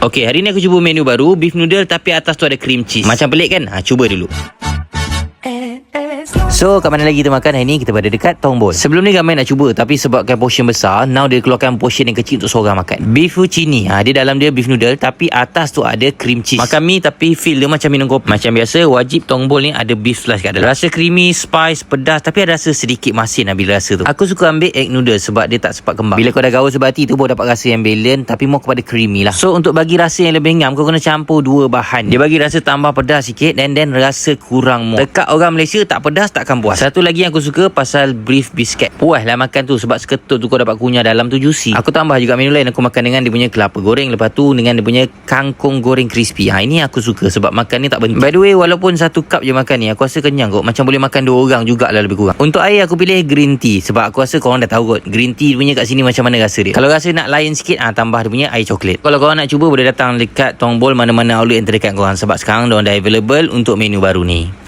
Okey, hari ni aku cuba menu baru, beef noodle tapi atas tu ada cream cheese. Macam pelik kan? Cuba dulu. So, kat mana lagi kita makan? Hari ni kita berada dekat Tongbol. Sebelum ni ramai nak cuba, tapi sebabkan portion besar, now dia keluarkan portion yang kecil untuk seorang makan. Beef Fucini. Dia dalam dia beef noodle, tapi atas tu ada cream cheese. Makan mie tapi feel dia macam minum kopi. Macam biasa, wajib Tongbol ni ada beef slice kat dalam. Rasa creamy, spice, pedas, tapi ada rasa sedikit masin bila rasa tu. Aku suka ambil egg noodle sebab dia tak sempat kembang. Bila kau dah gaul sebati tu, baru dapat rasa yang balance, tapi more kepada creamy lah. So, untuk bagi rasa yang lebih ngam, kau kena campur dua bahan. Dia bagi rasa tambah pedas sikit, dan rasa kurang more. Dekat orang Malaysia, tak pedas takkan puas. Satu lagi yang aku suka pasal beef biscuit. Puas lah makan tu sebab seketut tu kau dapat kunyah dalam tu juicy. Aku tambah juga menu lain, aku makan dengan dia punya kelapa goreng, lepas tu dengan dia punya kangkung goreng crispy. Ini aku suka sebab makan ni tak berhenti. By the way, walaupun satu cup je makan ni, aku rasa kenyang kot. Macam boleh makan 2 orang jugalah lebih kurang. Untuk air aku pilih green tea sebab aku rasa korang dah tahu kot green tea punya kat sini macam mana rasa dia. Kalau rasa nak lain sikit, tambah dia punya air coklat. Kalau korang nak cuba, boleh datang dekat Tongbol mana-mana outlet yang terdekat korang sebab sekarang diorang dah available untuk menu baru ni.